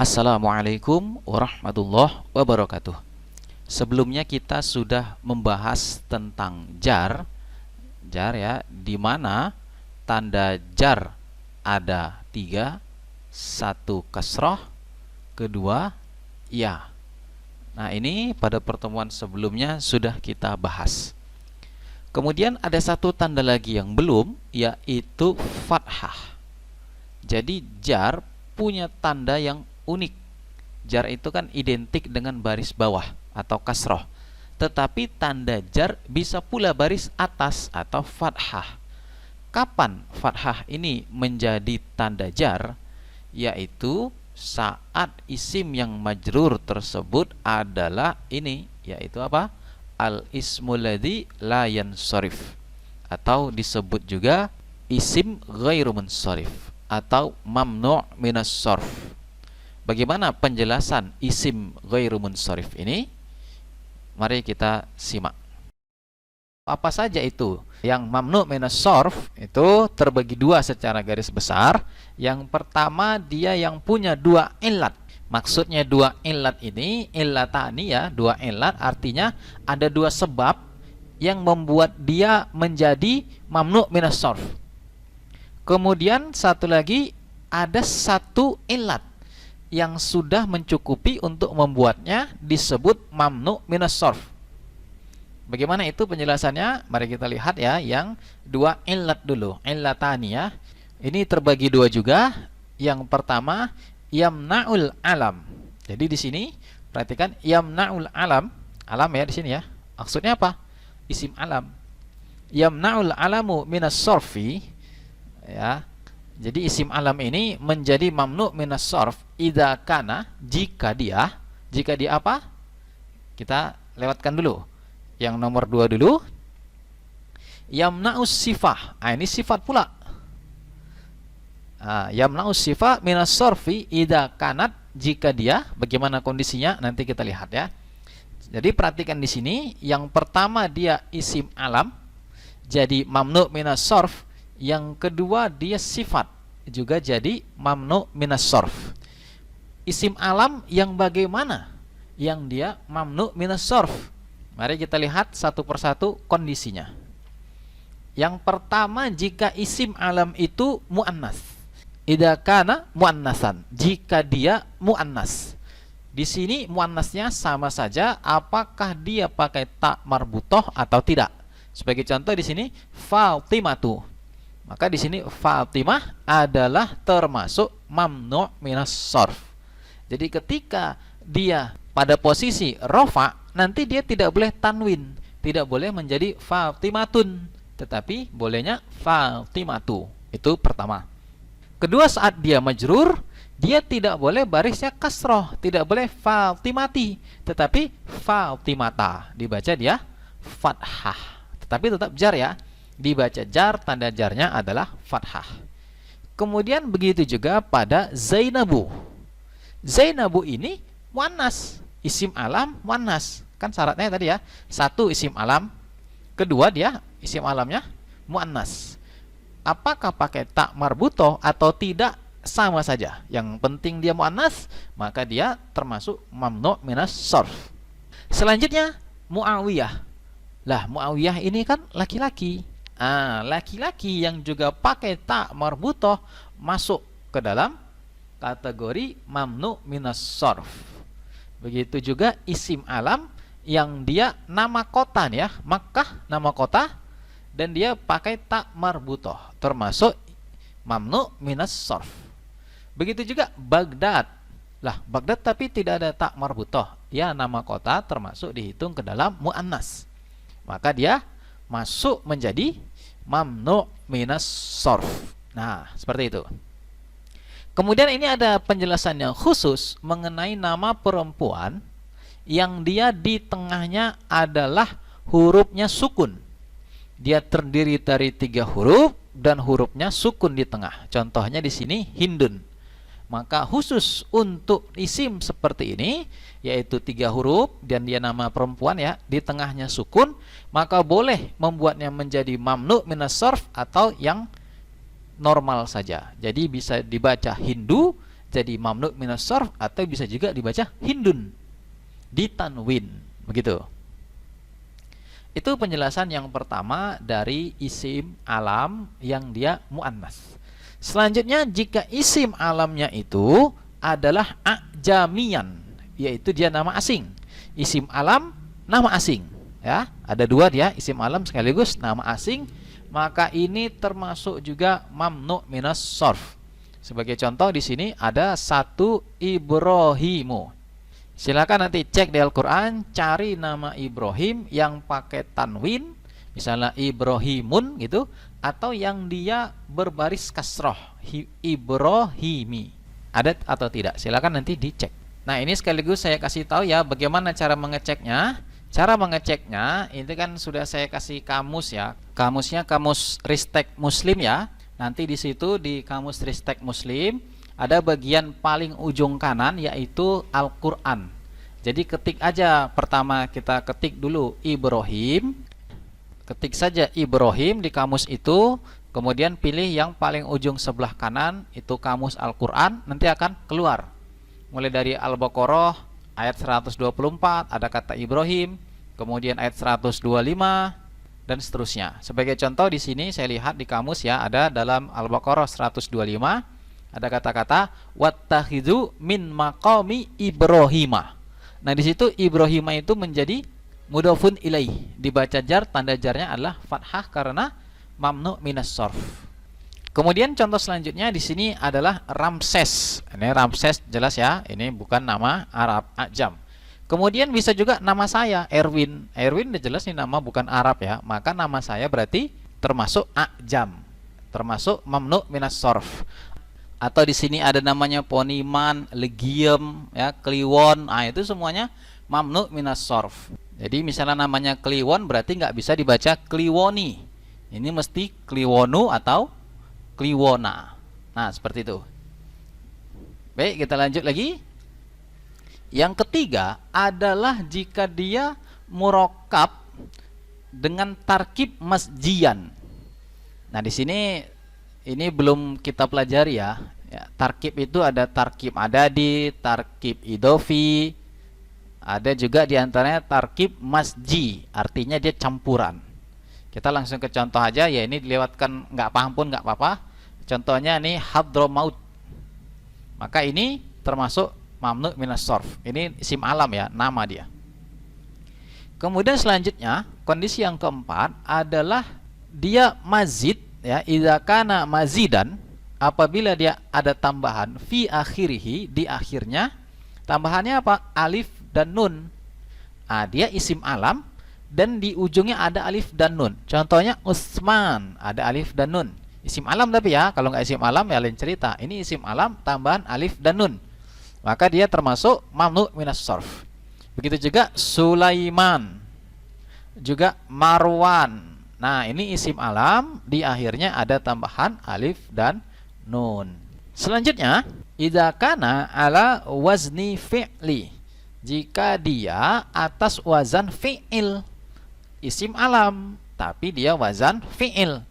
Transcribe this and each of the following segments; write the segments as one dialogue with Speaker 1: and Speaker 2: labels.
Speaker 1: Assalamualaikum warahmatullahi wabarakatuh. Sebelumnya kita sudah membahas tentang jar ya, di mana tanda jar ada tiga, satu kasrah, kedua ya. Nah, ini pada pertemuan sebelumnya sudah kita bahas. Kemudian ada satu tanda lagi yang belum, yaitu fathah. Jadi jar punya tanda yang unik. Jar itu kan identik dengan baris bawah atau kasroh, tetapi tanda jar bisa pula baris atas atau fathah. Kapan fathah ini menjadi tanda jar? Yaitu saat isim yang majrur tersebut adalah ini, yaitu apa? Al-ismul ladzi la yansharif, atau disebut juga isim ghairu munsharif atau mamnu' minas sarf. Bagaimana penjelasan isim ghairu munsharif ini? Mari kita simak. Apa saja itu? Yang mamnu' minas sarf itu terbagi dua secara garis besar. Yang pertama, dia yang punya dua illat. Maksudnya dua illat ini, illatani ya, dua illat artinya ada dua sebab yang membuat dia menjadi mamnu' minas sarf. Kemudian satu lagi, ada satu illat yang sudah mencukupi untuk membuatnya disebut mamnu' minas sarf. Bagaimana itu penjelasannya? Mari kita lihat ya, yang dua illat dulu, illatani ya. Ini terbagi dua juga. Yang pertama, yamna'ul alam. Jadi di sini perhatikan yamna'ul alam, alam ya di sini ya. Maksudnya apa? Isim alam. Yamna'ul alamu minas sarfi ya. Jadi isim alam ini menjadi mamnu' minas sarf idza kana, jika dia apa? Kita lewatkan dulu. Yang nomor 2 dulu. Yamna'us sifah. Ini sifat pula. Yamna'us sifah minas sarfi idza kanat, jika dia, bagaimana kondisinya nanti kita lihat ya. Jadi perhatikan di sini, yang pertama dia isim alam, jadi mamnu' minas sarf. Yang kedua dia sifat, juga jadi mamnu' minas sarf. Isim alam yang bagaimana? Yang dia mamnu' minas sarf. Mari kita lihat satu persatu kondisinya. Yang pertama, jika isim alam itu muannas. Idza kana muannasan, jika dia muannas. Di sini muannasnya sama saja apakah dia pakai ta marbutoh atau tidak. Sebagai contoh di sini Fatimatu. Maka di sini Fatimah adalah termasuk mamnu' minas sarf. Jadi ketika dia pada posisi rofa, nanti dia tidak boleh tanwin, tidak boleh menjadi Fatimatun, tetapi bolehnya Fatimatu. Itu pertama. Kedua, saat dia majrur, dia tidak boleh barisnya kasroh, tidak boleh Fatimati, tetapi Fatimata. Dibaca dia fathah, tetapi tetap jar ya. Dibaca jar, tanda jarnya adalah fathah. Kemudian begitu juga pada Zainabu. Zainabu ini muannas, isim alam muannas. Kan syaratnya tadi ya, satu isim alam, kedua dia isim alamnya muannas. Apakah pakai ta marbutoh atau tidak, sama saja. Yang penting dia muannas, maka dia termasuk mamnu' minas sarf. Selanjutnya Muawiyah. Lah, Muawiyah ini kan laki-laki. Laki-laki yang juga pakai ta marbutoh masuk ke dalam kategori mamnu' minas sarf. Begitu juga isim alam yang dia nama kota nih ya, Makkah nama kota, dan dia pakai ta marbutoh, termasuk mamnu' minas sarf. Begitu juga Baghdad. Lah, Baghdad tapi tidak ada ta marbutoh, ya nama kota, termasuk dihitung ke dalam muannas. Maka dia masuk menjadi mamnu' minas sarf. Nah, seperti itu. Kemudian ini ada penjelasan yang khusus mengenai nama perempuan yang dia di tengahnya adalah hurufnya sukun. Dia terdiri dari 3 huruf dan hurufnya sukun di tengah. Contohnya di sini Hindun. Maka khusus untuk isim seperti ini, yaitu 3 huruf dan dia nama perempuan ya, di tengahnya sukun, maka boleh membuatnya menjadi mamnu' minas sarf atau yang normal saja. Jadi bisa dibaca Hindu, jadi mamnu minas sarf, atau bisa juga dibaca hindun, ditanwin, begitu. Itu penjelasan yang pertama dari isim alam yang dia muannas. Selanjutnya, jika isim alamnya itu adalah ajamian, yaitu dia nama asing. Isim alam, nama asing, ya. Ada dua dia, isim alam sekaligus nama asing, maka ini termasuk juga mamnu minas sarf. Sebagai contoh di sini ada satu Ibrahimu. Silakan nanti cek di Al-Quran, cari nama Ibrahim yang pakai tanwin, misalnya Ibrahimun gitu, atau yang dia berbaris kasroh, Ibrahimi. Ada atau tidak? Silakan nanti dicek. Nah, ini sekaligus saya kasih tahu ya bagaimana cara mengeceknya. Cara mengeceknya itu kan sudah saya kasih kamus ya. Kamusnya kamus Ristek Muslim ya. Nanti di situ di kamus Ristek Muslim ada bagian paling ujung kanan yaitu Al-Quran. Jadi ketik aja, pertama kita ketik dulu Ibrahim, ketik saja Ibrahim di kamus itu, kemudian pilih yang paling ujung sebelah kanan, itu kamus Al-Quran, nanti akan keluar. Mulai dari Al-Baqarah ayat 124 ada kata Ibrahim, kemudian ayat 125 dan seterusnya. Sebagai contoh di sini saya lihat di kamus ya, ada dalam Al-Baqarah 125 ada kata-kata wattakhidhu min maqami Ibrahima. Nah, di situ Ibrahima itu menjadi mudhofun ilaih, dibaca jar, tanda jarnya adalah fathah karena mamnu minas sarf. Kemudian contoh selanjutnya di sini adalah Ramses. Ini Ramses jelas ya, ini bukan nama Arab ajam. Kemudian bisa juga nama saya Erwin. Erwin udah jelas ini nama bukan Arab ya, maka nama saya berarti termasuk ajam, termasuk mamnu minas sarf. Atau di sini ada namanya Poniman, Legiem, ya, Kliwon. Nah, itu semuanya mamnu minas sarf. Jadi misalnya namanya Kliwon berarti nggak bisa dibaca Kliwoni. Ini mesti Kliwonu atau Kliwona. Nah, seperti itu. Baik, kita lanjut lagi. Yang ketiga adalah jika dia murakkab dengan tarkib masjian. Nah, di sini ini belum kita pelajari ya. Tarkib itu ada tarkib adadi, tarkib idofi, ada juga diantaranya tarkib masji, artinya dia campuran. Kita langsung ke contoh aja ya, ini dilewatkan nggak paham pun nggak apa-apa. Contohnya ini Hadramaut, maka ini termasuk mamnu minas sarf. Ini isim alam ya, nama dia. Kemudian selanjutnya kondisi yang keempat adalah dia mazid ya, idza kana mazidan, apabila dia ada tambahan fi akhirihi, di akhirnya. Tambahannya apa? Alif dan nun. Dia isim alam dan di ujungnya ada alif dan nun. Contohnya Utsman, ada alif dan nun. Isim alam tapi ya, kalau nggak isim alam ya lain cerita. Ini isim alam tambahan alif dan nun, maka dia termasuk mamnu minas sarf. Begitu juga Sulaiman, juga Marwan. Nah, ini isim alam, di akhirnya ada tambahan alif dan nun. Selanjutnya, idza kana ala wazni fi'li, jika dia atas wazan fi'il, isim alam tapi dia wazan fi'il.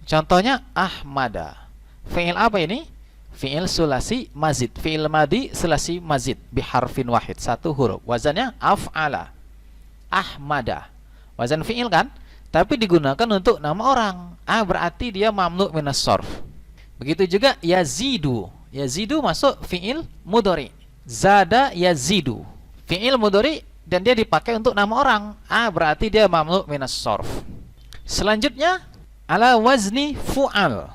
Speaker 1: Contohnya Ahmada. Fi'il apa ini? Fi'il sulasi mazid, fi'il madi sulasi mazid biharfin wahid, satu huruf. Wazannya af'ala. Ahmada. Wazan fi'il kan? Tapi digunakan untuk nama orang. Berarti dia mamnu minas sarf. Begitu juga yazidu. Yazidu masuk fi'il mudhari. Zada yazidu. Fi'il mudhari dan dia dipakai untuk nama orang. Berarti dia mamnu minas sarf. Selanjutnya ala wazni fu'al.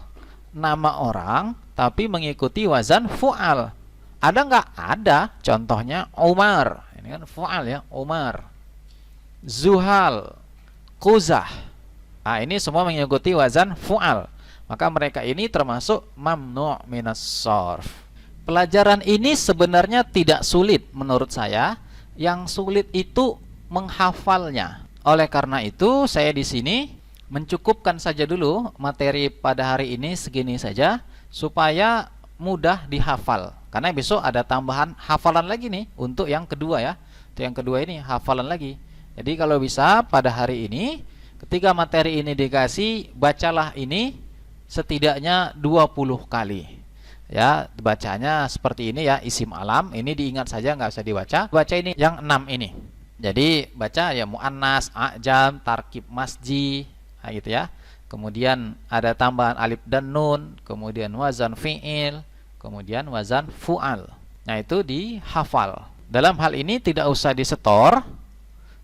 Speaker 1: Nama orang tapi mengikuti wazan fu'al. Ada nggak? Ada. Contohnya Umar. Ini kan fu'al ya, Umar. Zuhal, Quzah. Ini semua mengikuti wazan fu'al. Maka mereka ini termasuk mamnu' minas sarf. Pelajaran ini sebenarnya tidak sulit menurut saya. Yang sulit itu menghafalnya. Oleh karena itu, saya di sini mencukupkan saja dulu materi pada hari ini segini saja supaya mudah dihafal. Karena besok ada tambahan hafalan lagi nih untuk yang kedua ya. Untuk yang kedua ini hafalan lagi. Jadi kalau bisa pada hari ini ketika materi ini dikasih, bacalah ini setidaknya 20 kali. Ya, bacanya seperti ini ya, isim alam. Ini diingat saja, nggak usah dibaca. Baca ini yang 6 ini. Jadi baca ya muannas, ajam, tarkib masji, nah, gitu ya. Kemudian ada tambahan alif dan nun, kemudian wazan fi'il, kemudian wazan fu'al. Nah, itu dihafal. Dalam hal ini tidak usah disetor,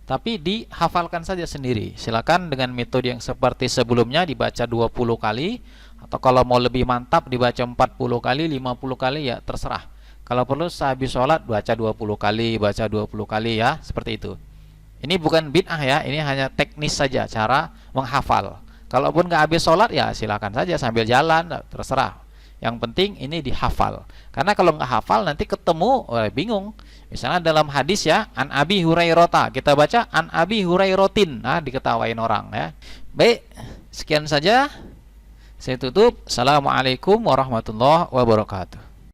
Speaker 1: tapi dihafalkan saja sendiri. Silakan dengan metode yang seperti sebelumnya dibaca 20 kali, atau kalau mau lebih mantap dibaca 40 kali, 50 kali, ya terserah. Kalau perlu sehabis sholat baca 20 kali, baca 20 kali ya, seperti itu. Ini bukan bid'ah ya, ini hanya teknis saja cara menghafal. Kalaupun nggak habis sholat ya silakan saja sambil jalan, terserah. Yang penting ini dihafal. Karena kalau nggak hafal nanti ketemu bingung. Misalnya dalam hadis ya, an Abi Hurairota, kita baca an Abi Hurairotin, nah diketawain orang ya. Baik, sekian saja. Saya tutup. Assalamualaikum warahmatullahi wabarakatuh.